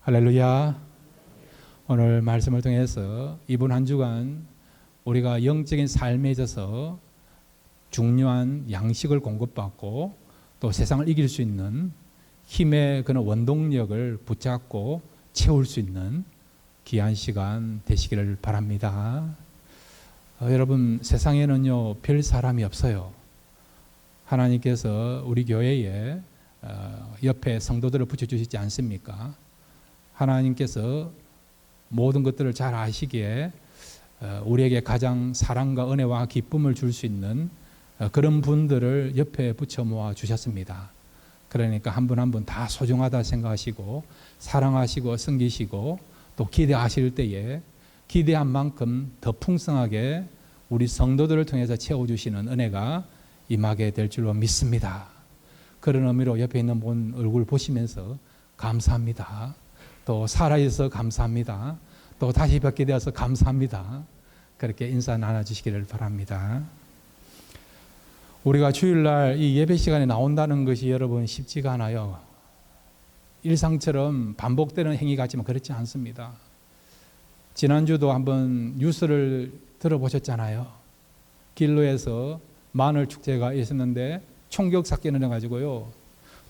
할렐루야. 오늘 말씀을 통해서 이번 한 주간 우리가 영적인 삶에 있어서 중요한 양식을 공급받고 또 세상을 이길 수 있는 힘의 그런 원동력을 붙잡고 채울 수 있는 귀한 시간 되시기를 바랍니다. 여러분, 세상에는요 별 사람이 없어요. 하나님께서 우리 교회에 옆에 성도들을 붙여주시지 않습니까? 하나님께서 모든 것들을 잘 아시기에 우리에게 가장 사랑과 은혜와 기쁨을 줄 수 있는 그런 분들을 옆에 붙여 모아 주셨습니다. 그러니까 한 분 한 분 다 소중하다 생각하시고 사랑하시고 섬기시고 또 기대하실 때에 기대한 만큼 더 풍성하게 우리 성도들을 통해서 채워주시는 은혜가 임하게 될 줄로 믿습니다. 그런 의미로 옆에 있는 분 얼굴 보시면서 감사합니다. 또 살아있어서 감사합니다. 또 다시 뵙게 되어서 감사합니다. 그렇게 인사 나눠주시기를 바랍니다. 우리가 주일날 이 예배 시간에 나온다는 것이 여러분 쉽지가 않아요. 일상처럼 반복되는 행위 같지만 그렇지 않습니다. 지난주도 한번 뉴스를 들어보셨잖아요. 길로에서 마늘 축제가 있었는데 총격 사건을 해가지고요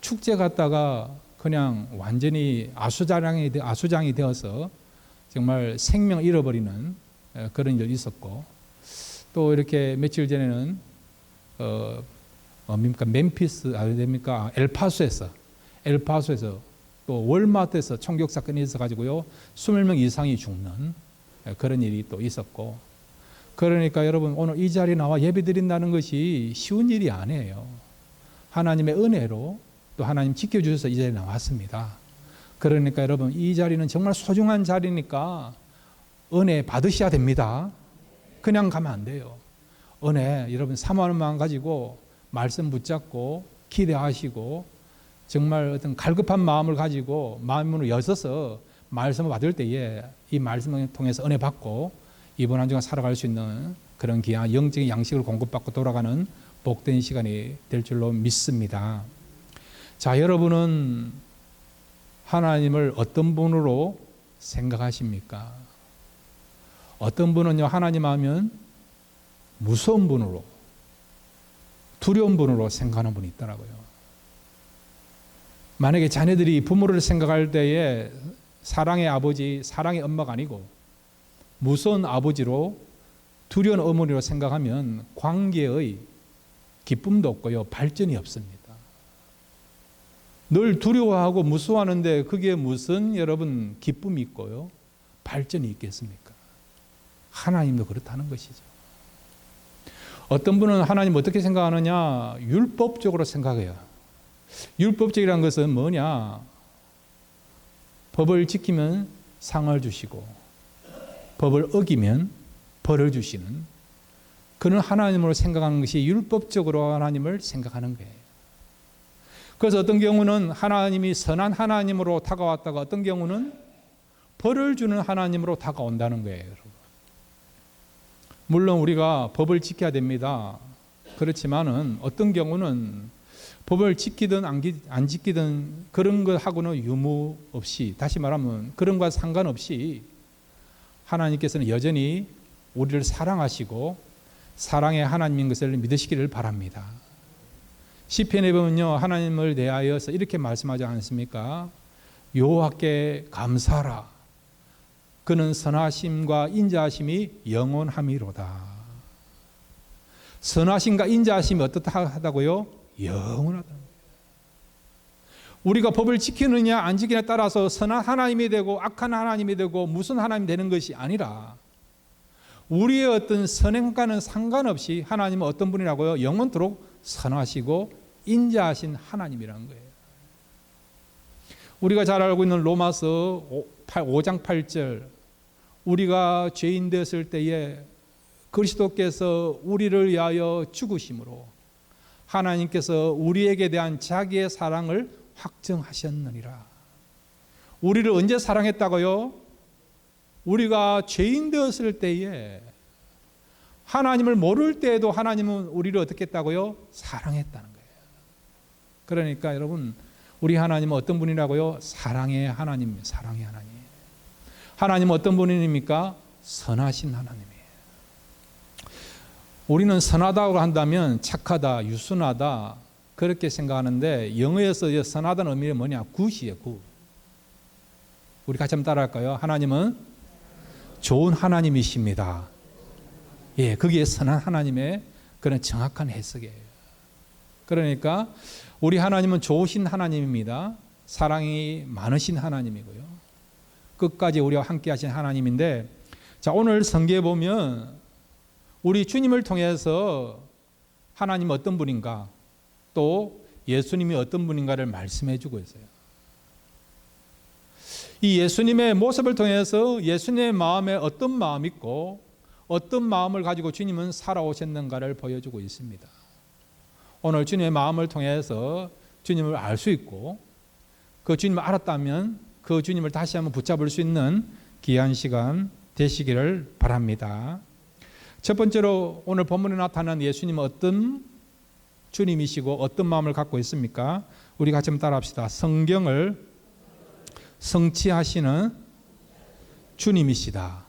축제 갔다가 그냥 완전히 아수장이 되어서 정말 생명 잃어버리는 그런 일이 있었고, 또 이렇게 며칠 전에는 멤피스 엘파소에서 또 월마트에서 총격 사건이 있어가지고요 20명 이상이 죽는 그런 일이 또 있었고, 그러니까 여러분 오늘 이 자리에 나와 예배드린다는 것이 쉬운 일이 아니에요. 하나님의 은혜로 또 하나님 지켜주셔서 이 자리에 나왔습니다. 그러니까 여러분 이 자리는 정말 소중한 자리니까 은혜 받으셔야 됩니다. 그냥 가면 안 돼요. 은혜 여러분 사모하는 마음 가지고 말씀 붙잡고 기대하시고 정말 어떤 갈급한 마음을 가지고 마음으로 여서서 말씀을 받을 때에 이 말씀을 통해서 은혜 받고 이번 한 주간 살아갈 수 있는 그런 귀한 영적인 양식을 공급받고 돌아가는 복된 시간이 될 줄로 믿습니다. 자, 여러분은 하나님을 어떤 분으로 생각하십니까? 어떤 분은요 하나님 하면 무서운 분으로, 두려운 분으로 생각하는 분이 있더라고요. 만약에 자녀들이 부모를 생각할 때에 사랑의 아버지, 사랑의 엄마가 아니고 무서운 아버지로 두려운 어머니로 생각하면 관계의 기쁨도 없고요 발전이 없습니다. 늘 두려워하고 무서워하는데 그게 무슨 여러분 기쁨이 있고요 발전이 있겠습니까? 하나님도 그렇다는 것이죠. 어떤 분은 하나님 어떻게 생각하느냐, 율법적으로 생각해요. 율법적이라는 것은 뭐냐, 법을 지키면 상을 주시고 법을 어기면 벌을 주시는 그런 하나님으로 생각하는 것이 율법적으로 하나님을 생각하는 거예요. 그래서 어떤 경우는 하나님이 선한 하나님으로 다가왔다가 어떤 경우는 벌을 주는 하나님으로 다가온다는 거예요. 여러분. 물론 우리가 법을 지켜야 됩니다. 그렇지만은 어떤 경우는 법을 지키든 안 지키든 그런 것하고는 유무 없이, 다시 말하면 그런 것과 상관없이 하나님께서는 여전히 우리를 사랑하시고 사랑의 하나님인 것을 믿으시기를 바랍니다. 시편에 보면요 하나님을 대하여서 이렇게 말씀하지 않습니까? 여호와께 감사하라. 그는 선하심과 인자하심이 영원함이로다. 선하심과 인자하심이 어떻다고요? 영원하다. 우리가 법을 지키느냐 안 지키느냐에 따라서 선한 하나님이 되고 악한 하나님이 되고 무슨 하나님이 되는 것이 아니라 우리의 어떤 선행과는 상관없이 하나님은 어떤 분이라고요? 영원토록 선하시고 인자하신 하나님이라는 거예요. 우리가 잘 알고 있는 로마서 5장 8절, 우리가 죄인 되었을 때에 그리스도께서 우리를 위하여 죽으심으로 하나님께서 우리에게 대한 자기의 사랑을 확정하셨느니라. 우리를 언제 사랑했다고요? 우리가 죄인 되었을 때에, 하나님을 모를 때에도 하나님은 우리를 어떻게 했다고요? 사랑했다는 거예요. 그러니까 여러분 우리 하나님은 어떤 분이라고요? 사랑의 하나님입니다. 사랑의 하나님. 하나님은 어떤 분입니까? 선하신 하나님이에요. 우리는 선하다고 한다면 착하다, 유순하다 그렇게 생각하는데 영어에서 선하다는 의미는 뭐냐? 굿이에요. 굿. 우리 같이 한번 따라할까요? 하나님은 좋은 하나님이십니다. 예, 그게 선한 하나님의 그런 정확한 해석이에요. 그러니까 우리 하나님은 좋으신 하나님입니다. 사랑이 많으신 하나님이고요. 끝까지 우리와 함께 하신 하나님인데, 자, 오늘 성경에 보면 우리 주님을 통해서 하나님은 어떤 분인가, 또 예수님이 어떤 분인가를 말씀해 주고 있어요. 이 예수님의 모습을 통해서 예수님의 마음에 어떤 마음이 있고 어떤 마음을 가지고 주님은 살아오셨는가를 보여주고 있습니다. 오늘 주님의 마음을 통해서 주님을 알 수 있고 그 주님을 알았다면 그 주님을 다시 한번 붙잡을 수 있는 귀한 시간 되시기를 바랍니다. 첫 번째로 오늘 본문에 나타난 예수님은 어떤 주님이시고 어떤 마음을 갖고 있습니까? 우리 같이 한번 따라합시다. 성경을 성취하시는 주님이시다.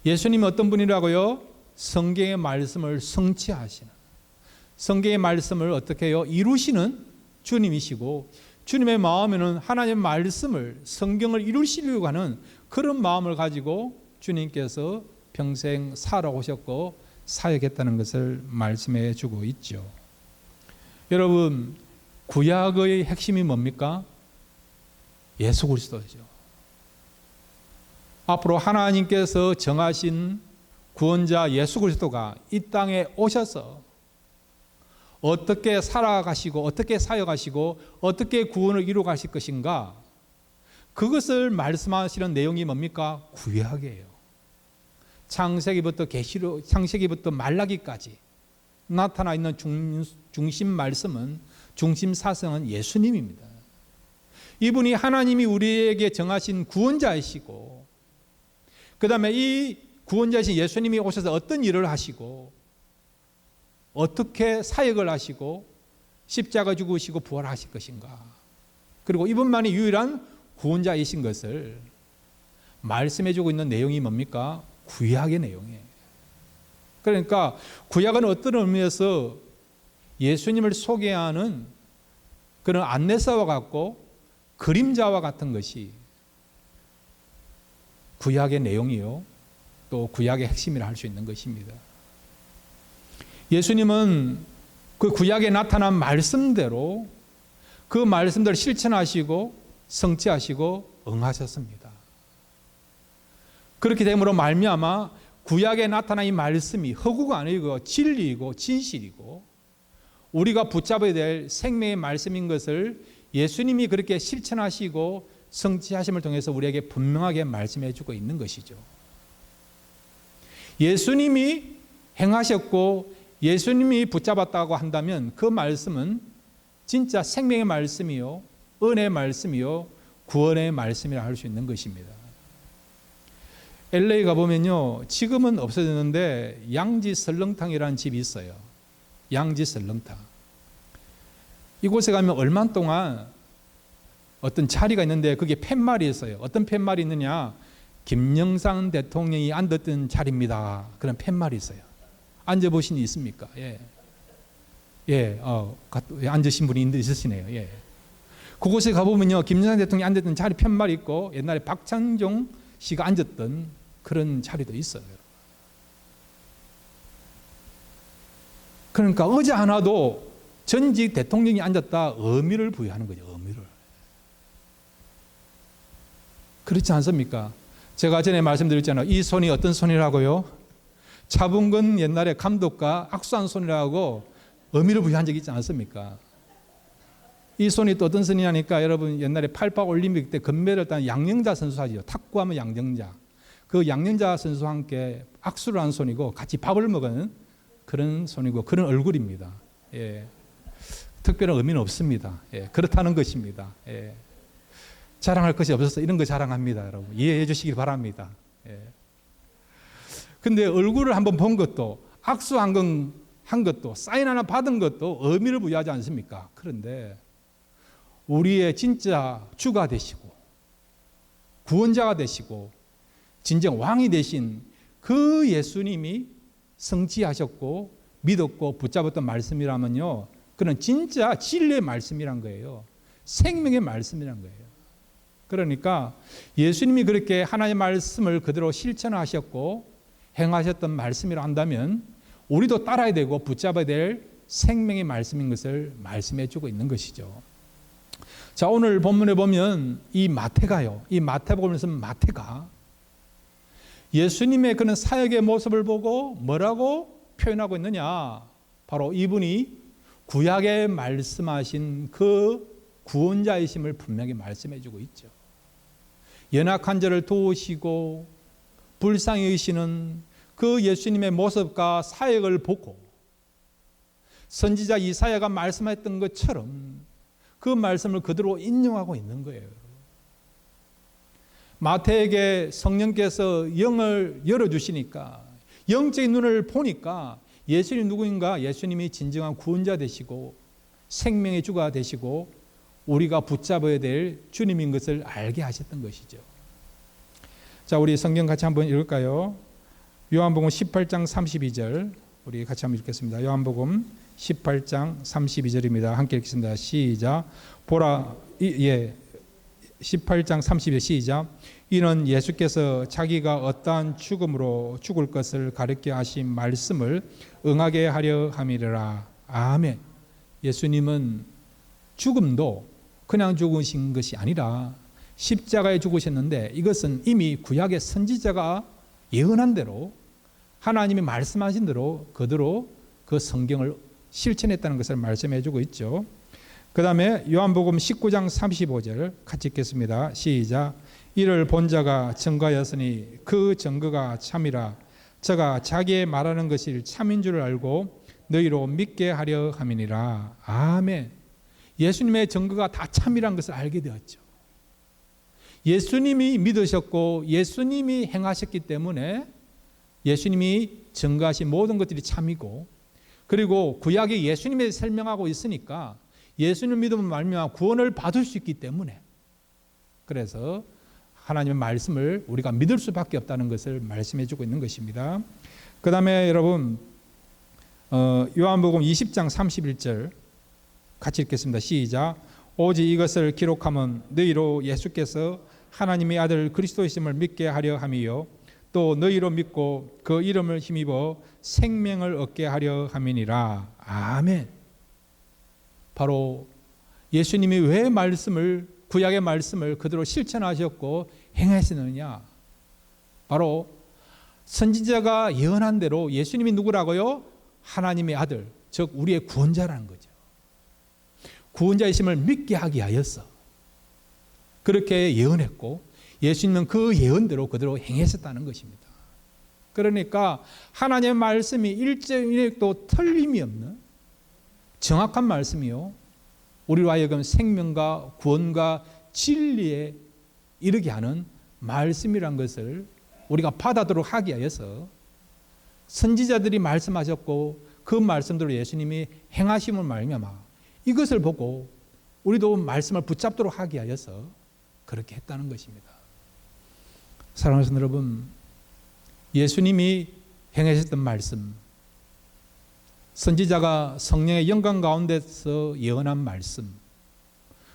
예수님은 어떤 분이라고요? 성경의 말씀을 성취하시는, 성경의 말씀을 어떻게 해요? 이루시는 주님이시고, 주님의 마음에는 하나님의 말씀을, 성경을 이루시려고 하는 그런 마음을 가지고 주님께서 평생 살아오셨고 사역했다는 것을 말씀해 주고 있죠. 여러분, 구약의 핵심이 뭡니까? 예수 그리스도죠. 앞으로 하나님께서 정하신 구원자 예수 그리스도가 이 땅에 오셔서 어떻게 살아가시고 어떻게 사역하시고 어떻게 구원을 이루어 가실 것인가, 그것을 말씀하시는 내용이 뭡니까? 구약이에요. 창세기부터 계시록, 창세기부터 말라기까지 나타나 있는 중심 말씀은, 중심 사성은 예수님입니다. 이분이 하나님이 우리에게 정하신 구원자이시고, 그 다음에 이 구원자이신 예수님이 오셔서 어떤 일을 하시고 어떻게 사역을 하시고 십자가 죽으시고 부활하실 것인가, 그리고 이분만이 유일한 구원자이신 것을 말씀해 주고 있는 내용이 뭡니까? 구약의 내용이에요. 그러니까 구약은 어떤 의미에서 예수님을 소개하는 그런 안내서와 같고 그림자와 같은 것이 구약의 내용이요, 또 구약의 핵심이라 할 수 있는 것입니다. 예수님은 그 구약에 나타난 말씀대로 그 말씀대로 실천하시고 성취하시고 응하셨습니다. 그렇게 됨으로 말미암아 구약에 나타난 이 말씀이 허구가 아니고 진리이고 진실이고 우리가 붙잡아야 될 생명의 말씀인 것을 예수님이 그렇게 실천하시고 성취하심을 통해서 우리에게 분명하게 말씀해 주고 있는 것이죠. 예수님이 행하셨고 예수님이 붙잡았다고 한다면 그 말씀은 진짜 생명의 말씀이요, 은혜의 말씀이요, 구원의 말씀이라 할 수 있는 것입니다. LA 가보면요, 지금은 없어졌는데 양지 설렁탕이라는 집이 있어요. 양지 설렁탕. 이곳에 가면 얼마 동안 어떤 자리가 있는데 그게 팻말이 있어요. 어떤 팻말이 있느냐? 김영삼 대통령이 앉았던 자리입니다. 그런 팻말이 있어요. 앉아보신 분 있습니까? 예. 예, 앉으신 분이 있으시네요. 예. 그곳에 가보면요, 김영삼 대통령이 앉았던 자리 팻말이 있고 옛날에 박찬종 씨가 앉았던 그런 자리도 있어요. 그러니까 의자 하나도 전직 대통령이 앉았다 의미를 부여하는 거죠. 의미를. 그렇지 않습니까? 제가 전에 말씀드렸잖아요. 이 손이 어떤 손이라고요? 차범근 옛날에 감독과 악수한 손이라고 의미를 부여한 적이 있지 않습니까? 이 손이 또 어떤 손이냐니까, 여러분 옛날에 88 올림픽 때 금메달을 딴 양영자 선수 하죠. 탁구하면 양영자. 그 양영자 선수와 함께 악수를 한 손이고 같이 밥을 먹은 그런 손이고 그런 얼굴입니다. 예. 특별한 의미는 없습니다. 예. 그렇다는 것입니다. 예. 자랑할 것이 없어서 이런 거 자랑합니다. 여러분 이해해 주시기 바랍니다. 예. 근데 얼굴을 한번 본 것도, 악수한 건 한 것도, 사인 하나 받은 것도 의미를 부여하지 않습니까? 그런데 우리의 진짜 주가 되시고 구원자가 되시고 진정 왕이 되신 그 예수님이 성취하셨고 믿었고 붙잡았던 말씀이라면요, 그는 진짜 진리의 말씀이란 거예요. 생명의 말씀이란 거예요. 그러니까 예수님이 그렇게 하나님의 말씀을 그대로 실천하셨고 행하셨던 말씀이라 한다면 우리도 따라야 되고 붙잡아야 될 생명의 말씀인 것을 말씀해 주고 있는 것이죠. 자, 오늘 본문에 보면 이 마태가요, 이 마태복음을 쓴 마태가 예수님의 그런 사역의 모습을 보고 뭐라고 표현하고 있느냐? 바로 이분이 구약에 말씀하신 그 구원자이심을 분명히 말씀해 주고 있죠. 연약한 자를 도우시고 불쌍히 여기시는 그 예수님의 모습과 사역을 보고 선지자 이사야가 말씀했던 것처럼 그 말씀을 그대로 인용하고 있는 거예요. 마태에게 성령께서 영을 열어주시니까 영적인 눈을 보니까 예수님이 누구인가? 예수님이 진정한 구원자 되시고 생명의 주가 되시고 우리가 붙잡아야 될 주님인 것을 알게 하셨던 것이죠. 자, 우리 성경 같이 한번 읽을까요? 요한복음 18장 32절 우리 같이 한번 읽겠습니다. 요한복음 18장 32절입니다. 함께 읽겠습니다. 시작. 보라, 18장 32절 시작. 이는 예수께서 자기가 어떠한 죽음으로 죽을 것을 가르쳐 하신 말씀을 응하게 하려 함이라. 아멘. 예수님은 죽음도 그냥 죽으신 것이 아니라 십자가에 죽으셨는데 이것은 이미 구약의 선지자가 예언한 대로 하나님이 말씀하신 대로 그대로 그 성경을 실천했다는 것을 말씀해 주고 있죠. 그 다음에 요한복음 19장 35절 같이 읽겠습니다. 시작. 이를 본 자가 증거하였으니 그 증거가 참이라. 저가 자기의 말하는 것이 참인 줄 알고 너희로 믿게 하려 함이니라. 아멘. 예수님의 증거가 다 참이란 것을 알게 되었죠. 예수님이 믿으셨고 예수님이 행하셨기 때문에 예수님이 증거하신 모든 것들이 참이고, 그리고 구약에 예수님이 설명하고 있으니까 예수님을 믿으면 말미암아 구원을 받을 수 있기 때문에, 그래서 하나님의 말씀을 우리가 믿을 수밖에 없다는 것을 말씀해 주고 있는 것입니다. 그 다음에 여러분 요한복음 20장 31절 같이 읽겠습니다. 시작. 오직 이것을 기록하면 너희로 예수께서 하나님의 아들 그리스도이심을 믿게 하려 함이요 또 너희로 믿고 그 이름을 힘입어 생명을 얻게 하려 함이니라. 아멘. 바로 예수님이 왜 말씀을, 구약의 말씀을 그대로 실천하셨고 행하시느냐? 바로 선지자가 예언한 대로 예수님이 누구라고요? 하나님의 아들, 즉 우리의 구원자라는 거죠. 구원자이심을 믿게 하기 위하여서 그렇게 예언했고 예수님은 그 예언대로 그대로 행하셨다는 것입니다. 그러니까 하나님의 말씀이 일점일도 틀림이 없는 정확한 말씀이요, 우리로 하여금 생명과 구원과 진리에 이르게 하는 말씀이란 것을 우리가 받아들이도록 하기 위해서 선지자들이 말씀하셨고 그 말씀대로 예수님이 행하심을 말미암아 이것을 보고 우리도 말씀을 붙잡도록 하기 위해서 그렇게 했다는 것입니다. 사랑하는 성도 여러분, 예수님이 행하셨던 말씀, 선지자가 성령의 영광 가운데서 예언한 말씀,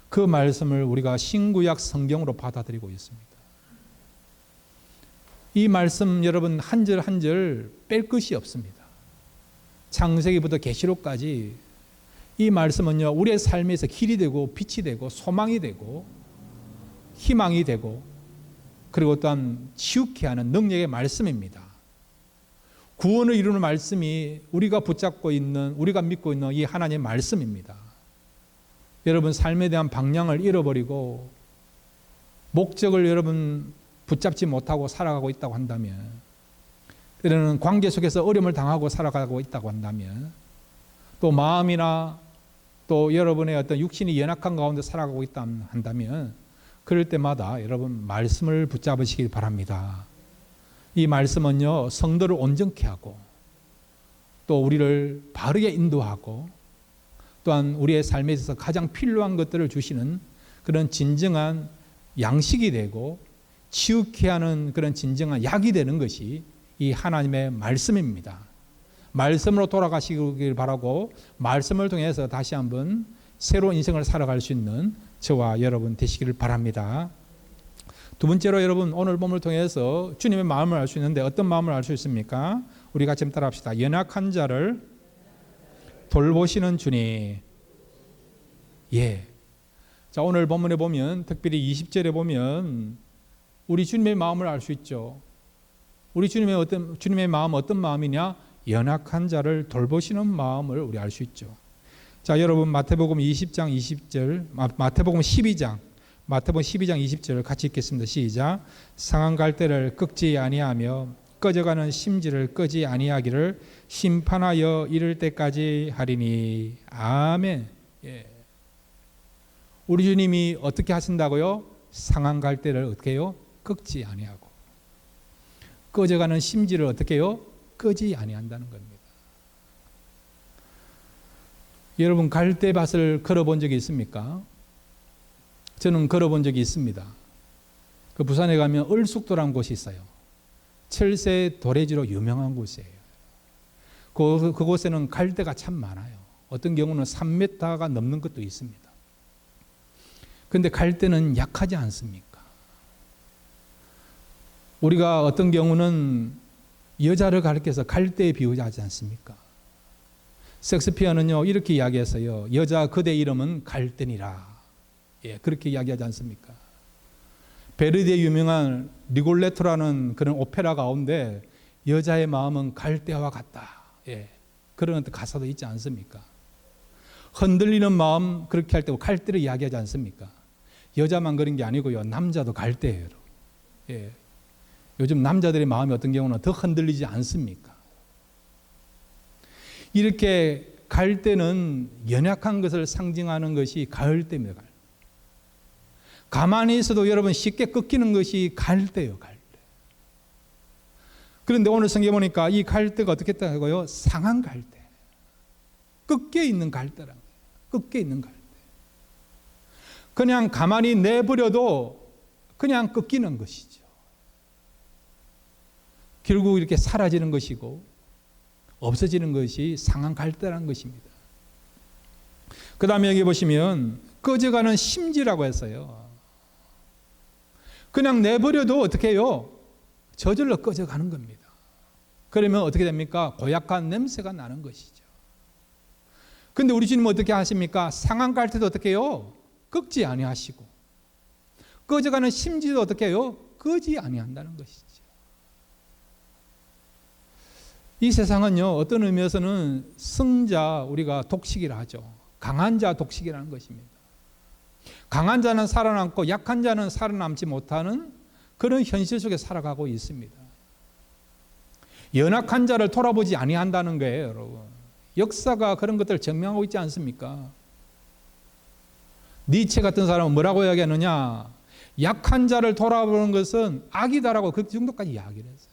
그 말씀을 우리가 신구약 성경으로 받아들이고 있습니다. 이 말씀 여러분 한 절 한 절 뺄 것이 없습니다. 창세기부터 계시록까지 이 말씀은요, 우리의 삶에서 길이 되고 빛이 되고 소망이 되고 희망이 되고 그리고 또한 치유케 하는 능력의 말씀입니다. 구원을 이루는 말씀이 우리가 붙잡고 있는, 우리가 믿고 있는 이 하나님의 말씀입니다. 여러분 삶에 대한 방향을 잃어버리고 목적을 여러분 붙잡지 못하고 살아가고 있다고 한다면, 때로는 관계 속에서 어려움을 당하고 살아가고 있다고 한다면, 또 마음이나 또 여러분의 어떤 육신이 연약한 가운데 살아가고 있다 한다면, 그럴 때마다 여러분 말씀을 붙잡으시길 바랍니다. 이 말씀은요, 성도를 온전케 하고 또 우리를 바르게 인도하고 또한 우리의 삶에 있어서 가장 필요한 것들을 주시는 그런 진정한 양식이 되고 치유케 하는 그런 진정한 약이 되는 것이 이 하나님의 말씀입니다. 말씀으로 돌아가시길 바라고 말씀을 통해서 다시 한번 새로운 인생을 살아갈 수 있는 저와 여러분 되시기를 바랍니다. 두 번째로 여러분 오늘 본문을 통해서 주님의 마음을 알 수 있는데 어떤 마음을 알 수 있습니까? 우리 같이 한번 따라합시다. 연약한 자를 돌보시는 주님. 예. 자, 오늘 본문에 보면 특별히 20절에 보면 우리 주님의 마음을 알 수 있죠. 우리 주님의 마음 어떤 마음이냐? 연약한 자를 돌보시는 마음을 우리 알 수 있죠. 자, 여러분 마태복음 20장 20절, 마태복음 12장 20절 같이 읽겠습니다. 시작. 상한 갈대를 꺾지 아니하며 꺼져가는 심지를 끄지 아니하기를 심판하여 이를 때까지 하리니. 아멘. 예. 우리 주님이 어떻게 하신다고요? 상한 갈대를 어떻게 해요? 꺾지 아니하고 꺼져가는 심지를 어떻게 해요? 끄지 아니한다는 겁니다. 여러분 갈대밭을 걸어본 적이 있습니까? 저는 걸어본 적이 있습니다. 그 부산에 가면 을숙도라는 곳이 있어요. 철새 도래지로 유명한 곳이에요. 그곳에는 갈대가 참 많아요. 어떤 경우는 3m가 넘는 것도 있습니다. 그런데 갈대는 약하지 않습니까? 우리가 어떤 경우는 여자를 가리켜서 갈대에 비유하지 않습니까? 섹스피어는요 이렇게 이야기했어요. 여자 그대 이름은 갈대니라. 예, 그렇게 이야기하지 않습니까? 베르디의 유명한 리골레토라는 그런 오페라 가운데 여자의 마음은 갈대와 같다. 예, 그런 가사도 있지 않습니까? 흔들리는 마음 그렇게 할 때 갈대를 이야기하지 않습니까? 여자만 그런 게 아니고요. 남자도 갈대예요. 예, 요즘 남자들의 마음이 어떤 경우는 더 흔들리지 않습니까? 이렇게 갈대는 연약한 것을 상징하는 것이 가을대입니다. 가만히 있어도 여러분 쉽게 꺾이는 것이 갈대예요. 갈대. 그런데 오늘 성경에 보니까 이 갈대가 어떻게 했다고요? 상한 갈대. 꺾여 있는 갈대라는 거예요. 꺾여 있는 갈대. 그냥 가만히 내버려도 그냥 꺾이는 것이죠. 결국 이렇게 사라지는 것이고 없어지는 것이 상한 갈대라는 것입니다. 그 다음에 여기 보시면 꺼져가는 심지라고 했어요. 그냥 내버려도 어떻게 해요? 저절로 꺼져가는 겁니다. 그러면 어떻게 됩니까? 고약한 냄새가 나는 것이죠. 그런데 우리 주님은 어떻게 하십니까? 상한 갈대도 어떻게 해요? 꺾지 아니하시고 꺼져가는 심지도 어떻게 해요? 끄지 아니한다는 것이죠. 이 세상은요 어떤 의미에서는 승자 우리가 독식이라 하죠. 강한 자 독식이라는 것입니다. 강한 자는 살아남고 약한 자는 살아남지 못하는 그런 현실 속에 살아가고 있습니다. 연약한 자를 돌아보지 아니한다는 거예요, 여러분. 역사가 그런 것들을 증명하고 있지 않습니까? 니체 같은 사람은 뭐라고 이야기하느냐? 약한 자를 돌아보는 것은 악이다라고 그 정도까지 이야기를 했어요.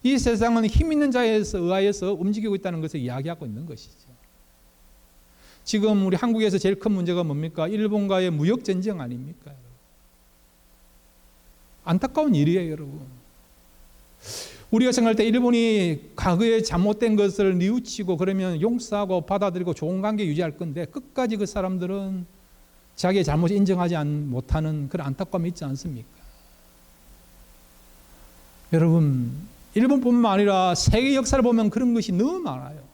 이 세상은 힘 있는 자에 의하여서 움직이고 있다는 것을 이야기하고 있는 것이죠. 지금 우리 한국에서 제일 큰 문제가 뭡니까? 일본과의 무역 전쟁 아닙니까? 안타까운 일이에요, 여러분. 우리가 생각할 때 일본이 과거에 잘못된 것을 뉘우치고 그러면 용서하고 받아들이고 좋은 관계 유지할 건데 끝까지 그 사람들은 자기의 잘못을 인정하지 못하는 그런 안타까움이 있지 않습니까? 여러분, 일본뿐만 아니라 세계 역사를 보면 그런 것이 너무 많아요.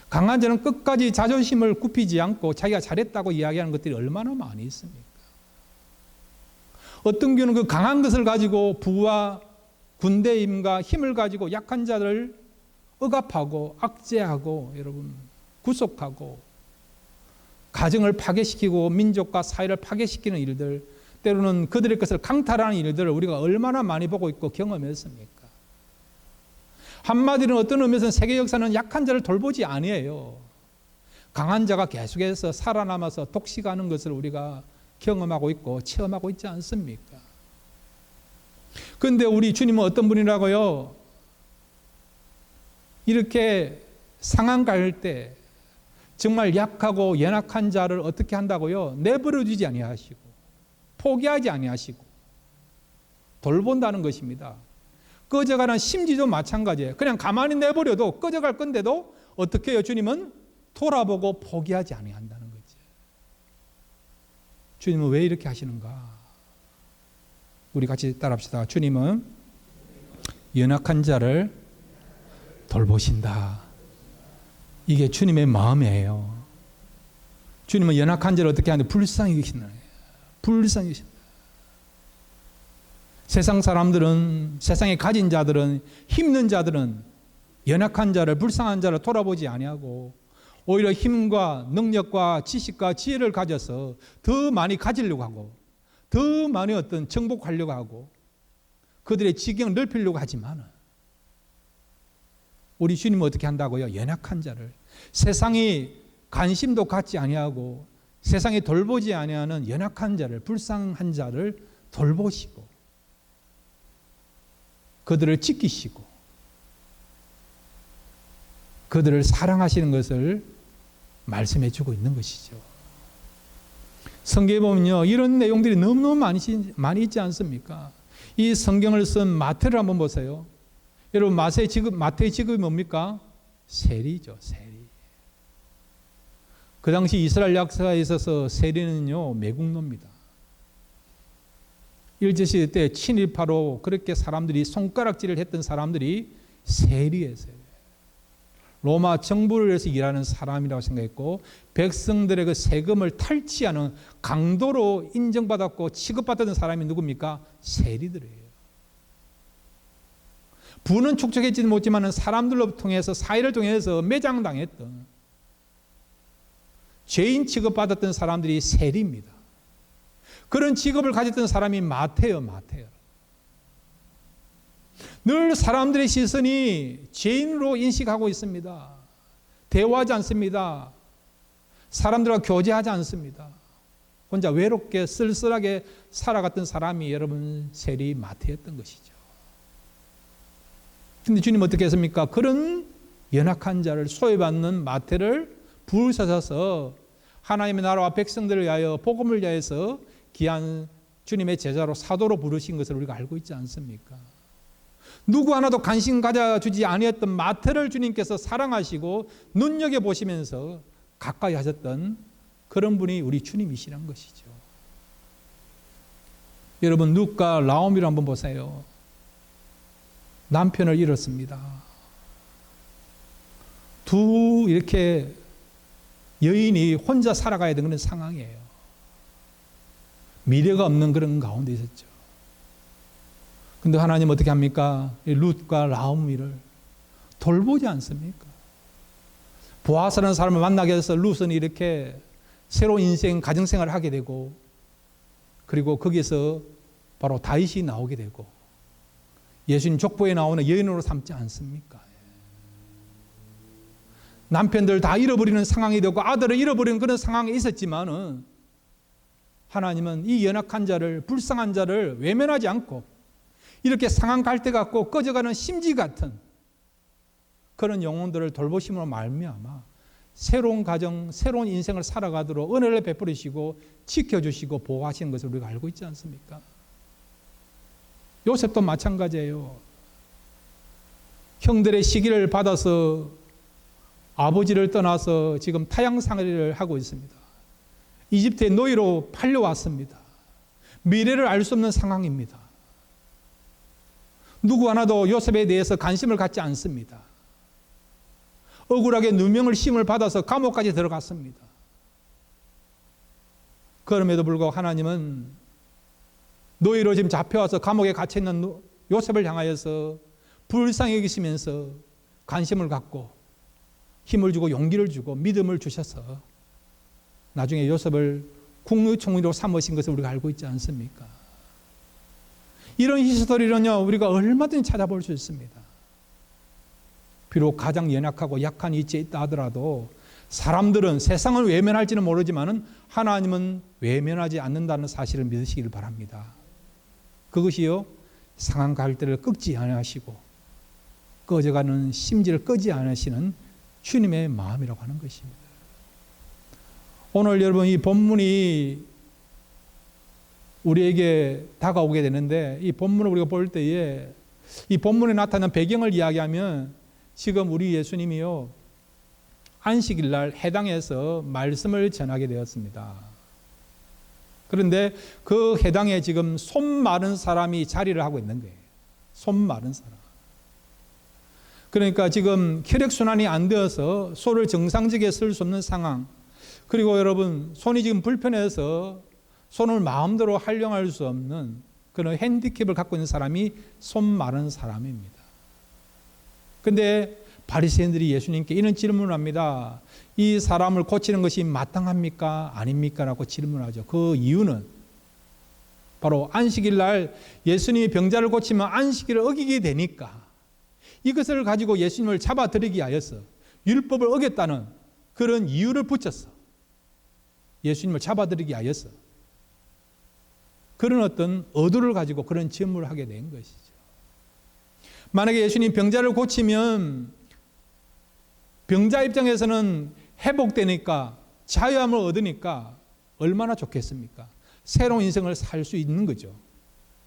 강한 자는 끝까지 자존심을 굽히지 않고 자기가 잘했다고 이야기하는 것들이 얼마나 많이 있습니까? 어떤 경우는 그 강한 것을 가지고 부와 군대 힘과 힘을 가지고 약한 자를 억압하고 압제하고 여러분 구속하고 가정을 파괴시키고 민족과 사회를 파괴시키는 일들, 때로는 그들의 것을 강탈하는 일들을 우리가 얼마나 많이 보고 있고 경험했습니까? 한마디로 어떤 의미에서는 세계 역사는 약한 자를 돌보지 아니에요. 강한 자가 계속해서 살아남아서 독식하는 것을 우리가 경험하고 있고 체험하고 있지 않습니까? 그런데 우리 주님은 어떤 분이라고요? 이렇게 상한 갈대, 정말 약하고 연약한 자를 어떻게 한다고요? 내버려 두지 아니하시고 포기하지 아니하시고 돌본다는 것입니다. 꺼져가는 심지도 마찬가지예요. 그냥 가만히 내버려도 꺼져갈 건데도 어떻게 해요? 주님은 돌아보고 포기하지 아니한다는 거죠. 주님은 왜 이렇게 하시는가? 우리 같이 따라합시다. 주님은 연약한 자를 돌보신다. 이게 주님의 마음이에요. 주님은 연약한 자를 어떻게 하는데 불쌍히 계신다. 불쌍히 계신다. 세상 사람들은, 세상에 가진 자들은, 힘든 자들은 연약한 자를, 불쌍한 자를 돌아보지 아니하고 오히려 힘과 능력과 지식과 지혜를 가져서 더 많이 가지려고 하고 더 많이 어떤 정복하려고 하고 그들의 지경을 넓히려고 하지만 우리 주님은 어떻게 한다고요? 연약한 자를, 세상이 관심도 갖지 아니하고 세상에 돌보지 아니하는 연약한 자를, 불쌍한 자를 돌보시고 그들을 지키시고 그들을 사랑하시는 것을 말씀해 주고 있는 것이죠. 성경에 보면요, 이런 내용들이 너무너무 많이 있지 않습니까? 이 성경을 쓴 마태를 한번 보세요. 여러분, 마태의 직업이 뭡니까? 세리죠, 세리. 그 당시 이스라엘 역사에 있어서 세리는요, 매국노입니다. 일제시대 때 친일파로 그렇게 사람들이 손가락질을 했던 사람들이 세리예요, 세리. 로마 정부를 위해서 일하는 사람이라고 생각했고 백성들의 그 세금을 탈취하는 강도로 인정받았고 취급받았던 사람이 누굽니까? 세리들이에요. 부는 축적했지는 못지만 사람들로 통해서 사회를 통해서 매장당했던 죄인 취급받았던 사람들이 세리입니다. 그런 직업을 가졌던 사람이 마태예요, 마태요. 늘 사람들의 시선이 죄인으로 인식하고 있습니다. 대화하지 않습니다. 사람들과 교제하지 않습니다. 혼자 외롭게 쓸쓸하게 살아갔던 사람이 여러분 세리 마태였던 것이죠. 근데 주님 어떻게 했습니까? 그런 연약한 자를 소외받는 마태를 부르셔서 하나님의 나라와 백성들을 위하여 복음을 위하여서 귀한 주님의 제자로 사도로 부르신 것을 우리가 알고 있지 않습니까? 누구 하나도 관심 가져주지 아니했던 마태를 주님께서 사랑하시고 눈여겨보시면서 가까이 하셨던 그런 분이 우리 주님이시란 것이죠. 여러분, 룻과 나오미를 한번 보세요. 남편을 잃었습니다. 두 이렇게 여인이 혼자 살아가야 되는 그런 상황이에요. 미래가 없는 그런 가운데 있었죠. 근데 하나님 어떻게 합니까? 룻과 나오미를 돌보지 않습니까? 보아스라는 사람을 만나게 해서 룻은 이렇게 새로운 인생, 가정생활을 하게 되고 그리고 거기서 바로 다윗이 나오게 되고 예수님 족보에 나오는 여인으로 삼지 않습니까? 남편들 다 잃어버리는 상황이 되고 아들을 잃어버리는 그런 상황이 있었지만은 하나님은 이 연약한 자를, 불쌍한 자를 외면하지 않고 이렇게 상한 갈대 같고 꺼져가는 심지 같은 그런 영혼들을 돌보심으로 말미암아 새로운 가정, 새로운 인생을 살아가도록 은혜를 베풀으시고 지켜주시고 보호하시는 것을 우리가 알고 있지 않습니까? 요셉도 마찬가지예요. 형들의 시기를 받아서 아버지를 떠나서 지금 타향살이를 하고 있습니다. 이집트의 노예로 팔려왔습니다. 미래를 알 수 없는 상황입니다. 누구 하나도 요셉에 대해서 관심을 갖지 않습니다. 억울하게 누명을 심을 받아서 감옥까지 들어갔습니다. 그럼에도 불구하고 하나님은 노예로 지금 잡혀와서 감옥에 갇혀있는 요셉을 향하여서 불쌍히 여기시면서 관심을 갖고 힘을 주고 용기를 주고 믿음을 주셔서 나중에 요셉을 국무총리로 삼으신 것을 우리가 알고 있지 않습니까? 이런 히스토리는요, 우리가 얼마든지 찾아볼 수 있습니다. 비록 가장 연약하고 약한 위치에 있다 하더라도 사람들은 세상을 외면할지는 모르지만 하나님은 외면하지 않는다는 사실을 믿으시길 바랍니다. 그것이요, 상한 갈대를 꺾지 않으시고 꺼져가는 심지를 끄지 않으시는 주님의 마음이라고 하는 것입니다. 오늘 여러분 이 본문이 우리에게 다가오게 되는데, 이 본문을 우리가 볼 때에 이 본문에 나타난 배경을 이야기하면, 지금 우리 예수님이요 안식일 날 해당에서 말씀을 전하게 되었습니다. 그런데 그 해당에 지금 손 마른 사람이 자리를 하고 있는 거예요. 손 마른 사람. 그러니까 지금 혈액순환이 안 되어서 손을 정상적이게 쓸 수 없는 상황, 그리고 여러분 손이 지금 불편해서 손을 마음대로 활용할 수 없는 그런 핸디캡을 갖고 있는 사람이 손 마른 사람입니다. 그런데 바리새인들이 예수님께 이런 질문을 합니다. 이 사람을 고치는 것이 마땅합니까? 아닙니까? 라고 질문하죠. 그 이유는 바로 안식일 날 예수님이 병자를 고치면 안식일을 어기게 되니까 이것을 가지고 예수님을 잡아들이기 위하여서 율법을 어겼다는 그런 이유를 붙였어. 예수님을 잡아들이기 위하여서 그런 어떤 의도를 가지고 그런 질문을 하게 된 것이죠. 만약에 예수님 병자를 고치면 병자 입장에서는 회복되니까 자유함을 얻으니까 얼마나 좋겠습니까? 새로운 인생을 살 수 있는 거죠.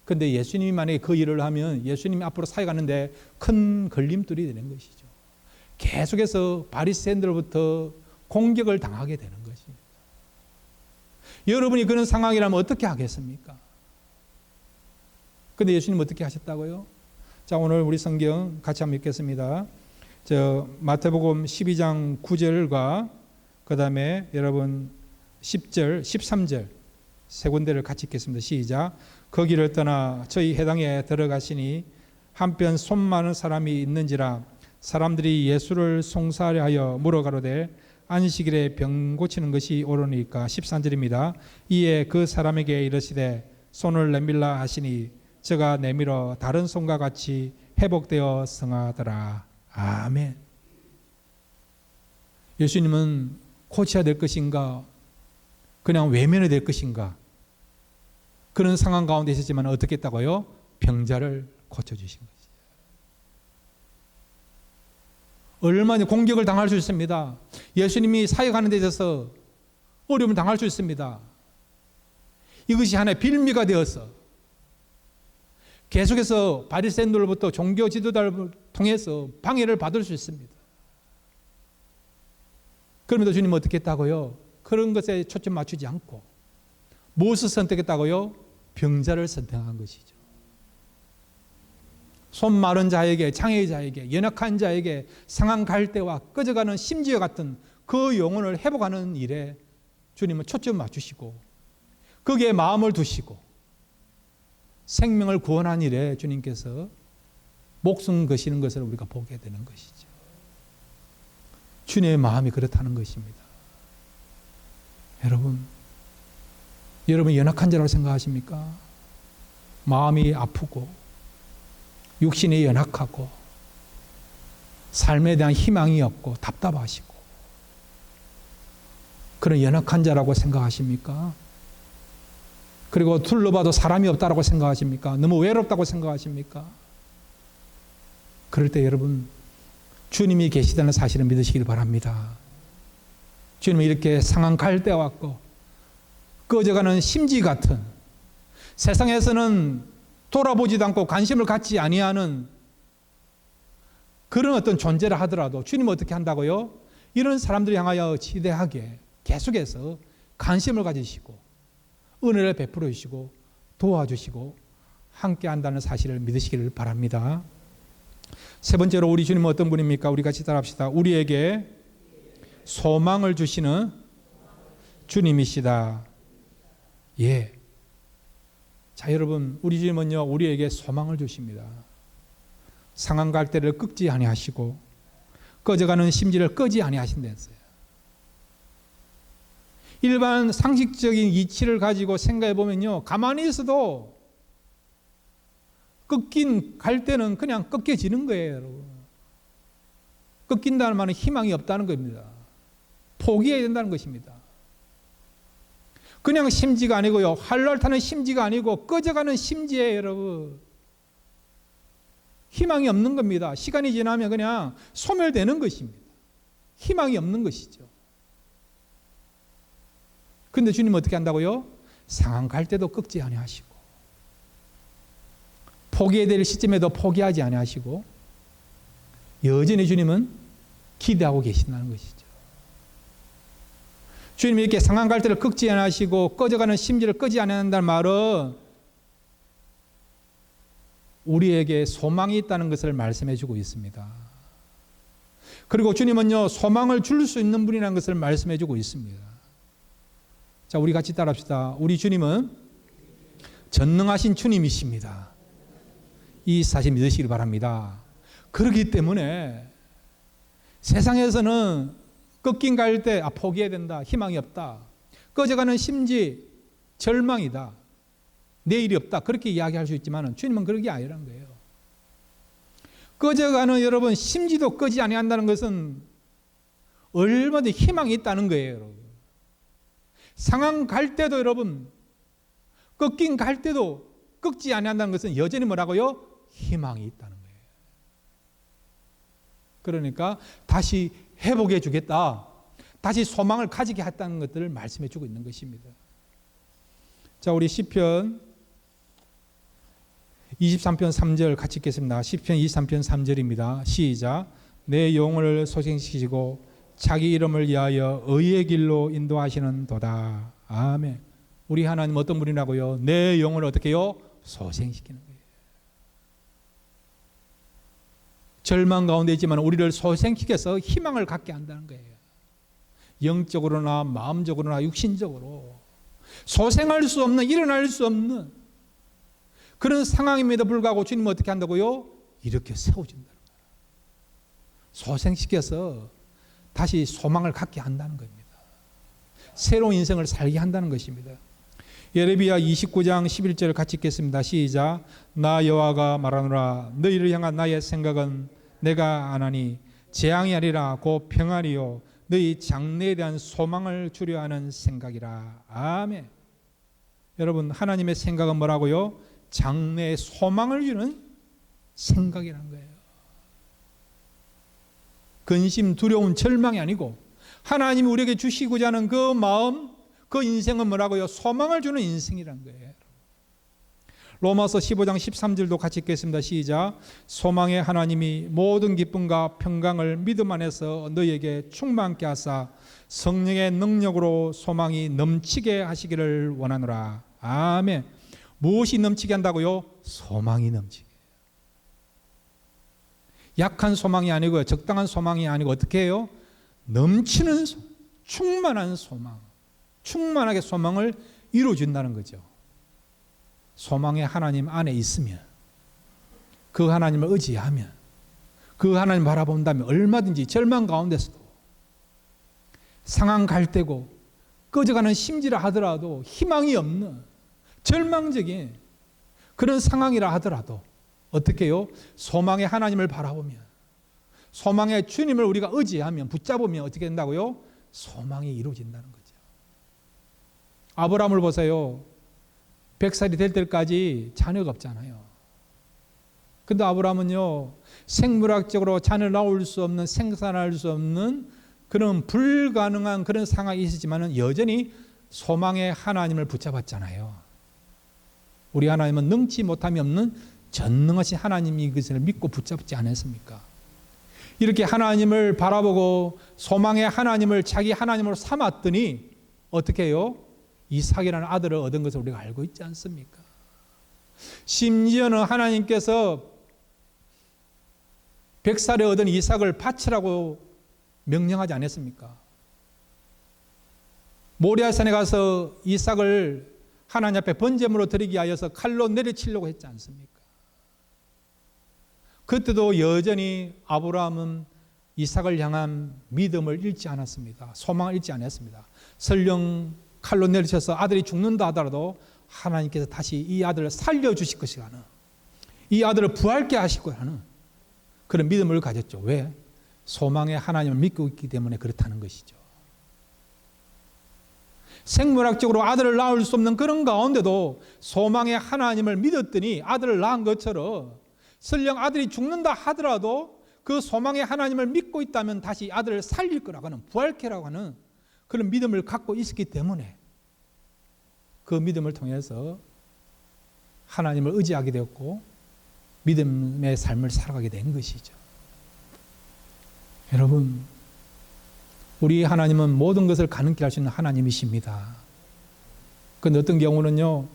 그런데 예수님이 만약에 그 일을 하면 예수님이 앞으로 사역하는데 큰 걸림돌이 되는 것이죠. 계속해서 바리새인들로부터 공격을 당하게 되는 것입니다. 여러분이 그런 상황이라면 어떻게 하겠습니까? 그런데 예수님 어떻게 하셨다고요? 자, 오늘 우리 성경 같이 한번 읽겠습니다. 마태복음 12장 9절과 그 다음에 여러분 10절, 13절 세 군데를 같이 읽겠습니다. 시작. 거기를 떠나 저희 회당에 들어가시니 한편 손 많은 사람이 있는지라 사람들이 예수를 송사하려 하여 물어가로되 안식일에 병 고치는 것이 옳으니까. 13절입니다. 이에 그 사람에게 이르시되 손을 내밀라 하시니 저가 내밀어 다른 손과 같이 회복되어 성하더라. 아멘. 예수님은 고쳐야 될 것인가, 그냥 외면해야 될 것인가, 그런 상황 가운데 있었지만 어떻게 했다고요? 병자를 고쳐주신 거죠. 얼마나 공격을 당할 수 있습니다. 예수님이 사역하는 데 있어서 어려움을 당할 수 있습니다. 이것이 하나의 빌미가 되어서 계속해서 바리새인들로부터 종교 지도자를 통해서 방해를 받을 수 있습니다. 그럼에도 주님은 어떻게 했다고요? 그런 것에 초점 맞추지 않고 무엇을 선택했다고요? 병자를 선택한 것이죠. 손 마른 자에게, 장애자에게, 연약한 자에게 상한 갈대와 꺼져가는 심지어 같은 그 영혼을 회복하는 일에 주님은 초점 맞추시고 거기에 마음을 두시고 생명을 구원한 일에 주님께서 목숨 거시는 것을 우리가 보게 되는 것이죠. 주님의 마음이 그렇다는 것입니다. 여러분 연약한 자라고 생각하십니까? 마음이 아프고 육신이 연약하고 삶에 대한 희망이 없고 답답하시고 그런 연약한 자라고 생각하십니까? 그리고 둘러봐도 사람이 없다고 생각하십니까? 너무 외롭다고 생각하십니까? 그럴 때 여러분 주님이 계시다는 사실을 믿으시길 바랍니다. 주님은 이렇게 상한 갈대 왔고 꺼져가는 심지 같은 세상에서는 돌아보지도 않고 관심을 갖지 아니하는 그런 어떤 존재를 하더라도 주님은 어떻게 한다고요? 이런 사람들을 향하여 지대하게 계속해서 관심을 가지시고 은혜를 베풀어 주시고 도와주시고 함께 한다는 사실을 믿으시기를 바랍니다. 세 번째로 우리 주님은 어떤 분입니까? 우리 같이 따라합시다. 우리에게 소망을 주시는 주님이시다. 예. 자, 여러분, 우리 주님은요, 우리에게 소망을 주십니다. 상한 갈대를 꺾지 아니하시고 꺼져가는 심지를 끄지 아니하신다면서요. 일반 상식적인 이치를 가지고 생각해 보면요, 가만히 있어도 꺾인 갈대는 그냥 꺾여지는 거예요, 여러분. 꺾인다는 말은 희망이 없다는 겁니다. 포기해야 된다는 것입니다. 그냥 심지가 아니고요, 활활 타는 심지가 아니고 꺼져가는 심지에 여러분 희망이 없는 겁니다. 시간이 지나면 그냥 소멸되는 것입니다. 희망이 없는 것이죠. 그런데 주님은 어떻게 한다고요? 상한 갈 때도 꺾지 아니하시고 포기해야 될 시점에도 포기하지 아니하시고 여전히 주님은 기대하고 계신다는 것이죠. 주님이 이렇게 상한 갈 때를 꺾지 아니하시고 꺼져가는 심지를 끄지 않는다는 말은 우리에게 소망이 있다는 것을 말씀해 주고 있습니다. 그리고 주님은요, 소망을 줄 수 있는 분이라는 것을 말씀해 주고 있습니다. 자, 우리 같이 따라합시다. 우리 주님은 전능하신 주님이십니다. 이 사실 믿으시기 바랍니다. 그렇기 때문에 세상에서는 꺾인 갈 때 포기해야 된다, 희망이 없다, 꺼져가는 심지, 절망이다, 내일이 없다, 그렇게 이야기할 수 있지만 주님은 그런 게 아니라는 거예요. 꺼져가는 여러분 심지도 꺼지 아니한다는 것은 얼마든지 희망이 있다는 거예요. 여러분. 상한 갈 때도 여러분 꺾인 갈 때도 꺾지 아니한다는 것은 여전히 뭐라고요? 희망이 있다는 거예요. 그러니까 다시 회복해 주겠다, 다시 소망을 가지게 했다는 것들을 말씀해 주고 있는 것입니다. 자, 우리 시편 23편 3절 같이 읽겠습니다. 시편 23편 3절입니다. 시작. 내 영혼을 소생시키시고 자기 이름을 위하여 의의 길로 인도하시는 도다. 아멘. 우리 하나님 어떤 분이라고요? 내 영혼을 어떻게 해요? 소생시키는 거예요. 절망 가운데 있지만 우리를 소생시켜서 희망을 갖게 한다는 거예요. 영적으로나 마음적으로나 육신적으로 소생할 수 없는, 일어날 수 없는 그런 상황임에도 불구하고 주님은 어떻게 한다고요? 이렇게 세워준다는 거예요. 소생시켜서 다시 소망을 갖게 한다는 겁니다. 새로운 인생을 살게 한다는 것입니다. 예레미야 29장 11절 같이 읽겠습니다. 시작. 나 여호와가 말하노라. 너희를 향한 나의 생각은 내가 아나니 재앙이 아니라 곧 평안이요 너희 장래에 대한 소망을 주려 하는 생각이라. 아멘. 여러분, 하나님의 생각은 뭐라고요? 장래에 소망을 주는 생각이라는 거예요. 근심, 두려움, 절망이 아니고 하나님이 우리에게 주시고자 하는 그 마음, 그 인생은 뭐라고요? 소망을 주는 인생이라는 거예요. 로마서 15장 13절도 같이 읽겠습니다. 시작. 소망의 하나님이 모든 기쁨과 평강을 믿음 안에서 너희에게 충만케 하사 성령의 능력으로 소망이 넘치게 하시기를 원하노라. 아멘. 무엇이 넘치게 한다고요? 소망이 넘치게. 약한 소망이 아니고 적당한 소망이 아니고 어떻게 해요? 넘치는 충만한 소망, 충만하게 소망을 이루어준다는 거죠. 소망의 하나님 안에 있으면, 그 하나님을 의지하면, 그 하나님 바라본다면 얼마든지 절망 가운데서도 상한 갈대고 꺼져가는 심지라 하더라도 희망이 없는 절망적인 그런 상황이라 하더라도 어떻게 해요? 소망의 하나님을 바라보면, 소망의 주님을 우리가 의지하면, 붙잡으면 어떻게 된다고요? 소망이 이루어진다는 거죠. 아브라함을 보세요. 100살이 될 때까지 자녀가 없잖아요. 근데 아브라함은요, 생물학적으로 자녀를 낳을 수 없는, 생산할 수 없는 그런 불가능한 그런 상황이 있었지만 여전히 소망의 하나님을 붙잡았잖아요. 우리 하나님은 능치 못함이 없는 전능하신 하나님이 그것을 믿고 붙잡지 않았습니까? 이렇게 하나님을 바라보고 소망의 하나님을 자기 하나님으로 삼았더니 어떻게 해요? 이삭이라는 아들을 얻은 것을 우리가 알고 있지 않습니까? 심지어는 하나님께서 100살에 얻은 이삭을 바치라고 명령하지 않았습니까? 모리아산에 가서 이삭을 하나님 앞에 번제물로 드리기 위하여서 칼로 내려치려고 했지 않습니까? 그때도 여전히 아브라함은 이삭을 향한 믿음을 잃지 않았습니다. 소망을 잃지 않았습니다. 설령 칼로 내리쳐서 아들이 죽는다 하더라도 하나님께서 다시 이 아들을 살려주실 것이라는, 이 아들을 부활케 하실 거라는 그런 믿음을 가졌죠. 왜? 소망의 하나님을 믿고 있기 때문에 그렇다는 것이죠. 생물학적으로 아들을 낳을 수 없는 그런 가운데도 소망의 하나님을 믿었더니 아들을 낳은 것처럼 설령 아들이 죽는다 하더라도 그 소망의 하나님을 믿고 있다면 다시 아들을 살릴 거라고 하는 부활케라고 하는 그런 믿음을 갖고 있었기 때문에 그 믿음을 통해서 하나님을 의지하게 되었고 믿음의 삶을 살아가게 된 것이죠. 여러분, 우리 하나님은 모든 것을 가능케 할 수 있는 하나님이십니다. 그런데 어떤 경우는요,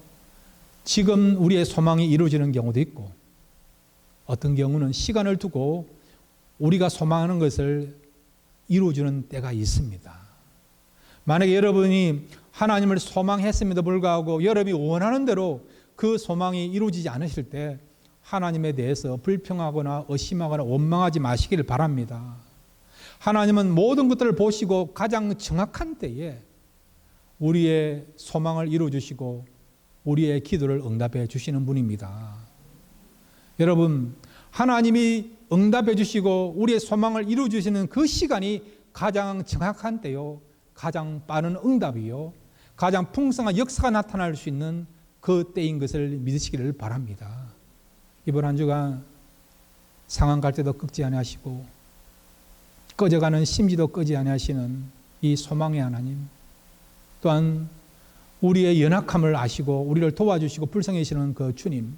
지금 우리의 소망이 이루어지는 경우도 있고 어떤 경우는 시간을 두고 우리가 소망하는 것을 이루어주는 때가 있습니다. 만약에 여러분이 하나님을 소망했음에도 불구하고 여러분이 원하는 대로 그 소망이 이루어지지 않으실 때 하나님에 대해서 불평하거나 의심하거나 원망하지 마시기를 바랍니다. 하나님은 모든 것들을 보시고 가장 정확한 때에 우리의 소망을 이루어주시고 우리의 기도를 응답해 주시는 분입니다. 여러분, 하나님이 응답해 주시고 우리의 소망을 이루어 주시는 그 시간이 가장 정확한 때요, 가장 빠른 응답이요, 가장 풍성한 역사가 나타날 수 있는 그 때인 것을 믿으시기를 바랍니다. 이번 한 주간 상황 갈 때도 꺾지 아니하시고 꺼져가는 심지도 끄지 아니하시는 이 소망의 하나님, 또한 우리의 연약함을 아시고 우리를 도와주시고 불쌍해지는 그 주님,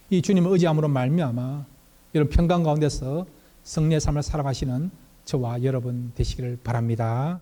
이 주님을 의지함으로 말미암아 여러분 평강 가운데서 승리의 삶을 살아가시는 저와 여러분 되시기를 바랍니다.